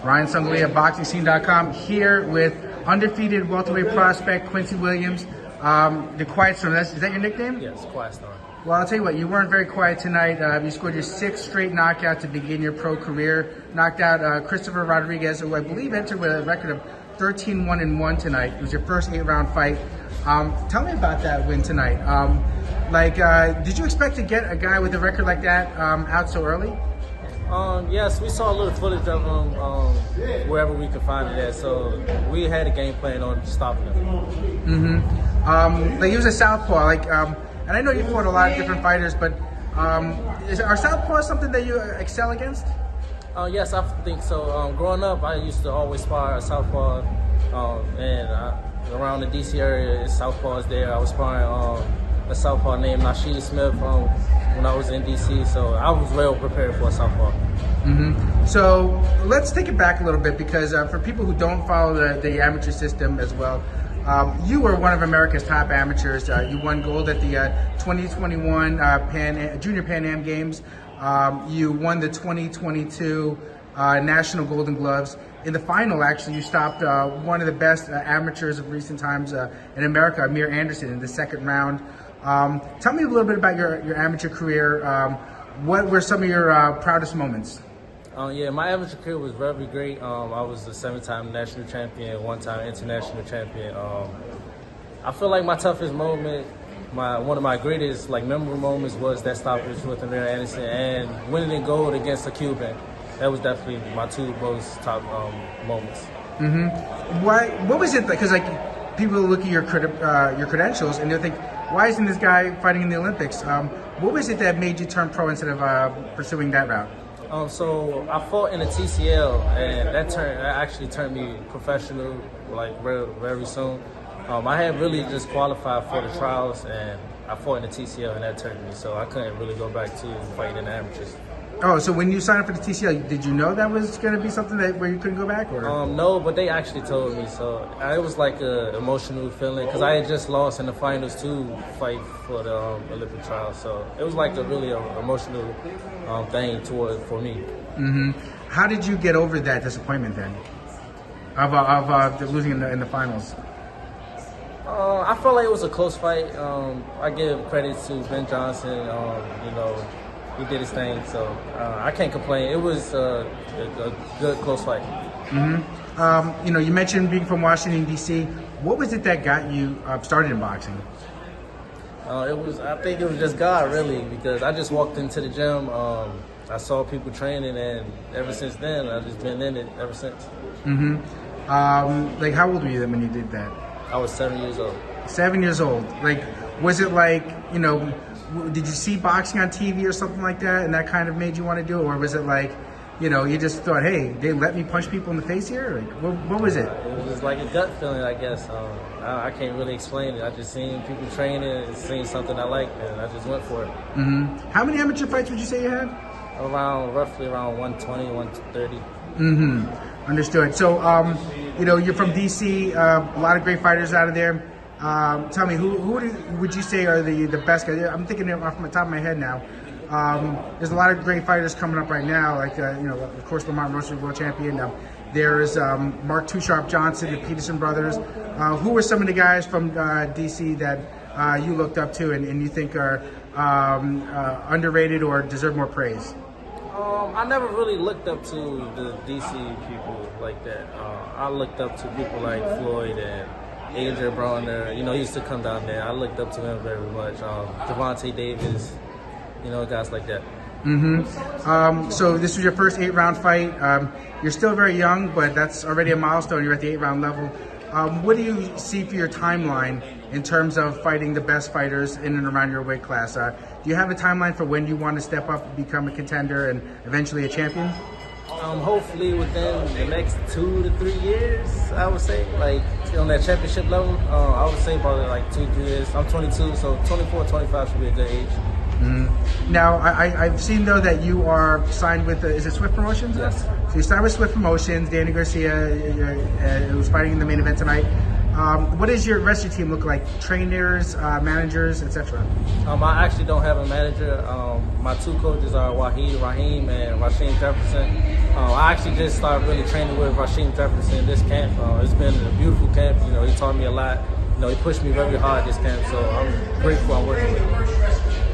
Ryan Songalia, BoxingScene.com, here with undefeated welterweight prospect Quincey Williams. The Quiet Storm, is that your nickname? Yes, Quiet Storm. Well, I'll tell you what, you weren't very quiet tonight. You scored your 6th straight knockout to begin your pro career. Knocked out Christopher Rodriguez, who I believe entered with a record of 13-1-1 tonight. It was your first 8-round fight. Tell me about that win tonight. Did you expect to get a guy with a record like that out so early? Yes, we saw a little footage of him wherever we could find it at, so we had a game plan on stopping him. He was a southpaw, and I know you fought a lot of different fighters, but are southpaws something that you excel against? Yes, I think so. Growing up, I used to always spar a southpaw, around the D.C. area, southpaws there. I was sparring a southpaw named Nasheed Smith when I was in D.C., so I was well prepared for a southpaw. So let's take it back a little bit, because for people who don't follow the amateur system as well, you were one of America's top amateurs. You won gold at the 2021 Junior Pan Am Games. You won the 2022 National Golden Gloves. In the final, actually, you stopped one of the best amateurs of recent times in America, Amir Anderson, in the 2nd round. Tell me a little bit about your amateur career. What were some of your proudest moments? Yeah, my amateur career was very great. I was a 7-time national champion, 1-time international champion. I feel like my toughest moment, one of my greatest memorable moments, was that stoppage with Amir Anderson and winning in gold against a Cuban. That was definitely my 2 most top moments. What was it? Because people look at your credentials and they'll think, why isn't this guy fighting in the Olympics? What was it that made you turn pro instead of pursuing that route? So I fought in the TCL, and that actually turned me professional very soon. I had really just qualified for the trials, and I fought in the TCL, and that turned me. So I couldn't really go back to fighting in the amateurs. Oh, so when you signed up for the TCL, did you know that was going to be something where you couldn't go back? Or? No, but they actually told me. So it was like an emotional feeling, because I had just lost in the finals to fight for the Olympic trials. So it was like a really emotional thing for me. How did you get over that disappointment then, of losing in the finals? I felt like it was a close fight. I give credit to Ben Johnson. He did his thing, so I can't complain. It was a good, close fight. You mentioned being from Washington, D.C. What was it that got you started in boxing? I think it was just God, really, because I just walked into the gym. I saw people training, and ever since then, I've just been in it ever since. How old were you then when you did that? I was 7 years old. 7 years old. Was it did you see boxing on TV or something like that, and that kind of made you want to do it? Or was it you just thought, hey, they let me punch people in the face here? What was it? It was just like a gut feeling, I guess. I can't really explain it. I just seen people training, seen something I liked, and I just went for it. How many amateur fights would you say you had? Roughly around 120, 130. Understood. So, you're from D.C., a lot of great fighters out of there. Tell me, who would you say are the best guys? I'm thinking off the top of my head now. There's a lot of great fighters coming up right now, of course, Lamont Rocha, world champion. There's Mark Too Sharp Johnson, the Peterson brothers. Who were some of the guys from D.C. that you looked up to and you think are underrated or deserve more praise? I never really looked up to the D.C. people like that. I looked up to people like Floyd and Adrian Bronner. He used to come down there. I looked up to him very much. Devontae Davis, guys like that. So this was your first 8-round fight. You're still very young, but that's already a milestone. You're at the 8-round level. What do you see for your timeline in terms of fighting the best fighters in and around your weight class? Do you have a timeline for when you want to step up and become a contender and eventually a champion? Hopefully within the next 2 to 3 years, I would say, on that championship level. I would say probably 2-3 years. I'm 22, so 24, 25 should be a good age. Now, I've seen, though, that you are signed with, is it Swift Promotions? Yes. So you signed with Swift Promotions. Danny Garcia, who's fighting in the main event tonight. What does your rest of your team look like? Trainers, managers, etc. I actually don't have a manager. My two coaches are Wahid Rahim and Rasheem Jefferson. I actually just started really training with Rasheem Jefferson this camp. It's been a beautiful camp. He taught me a lot. He pushed me very hard this camp, so I'm grateful I'm working with him.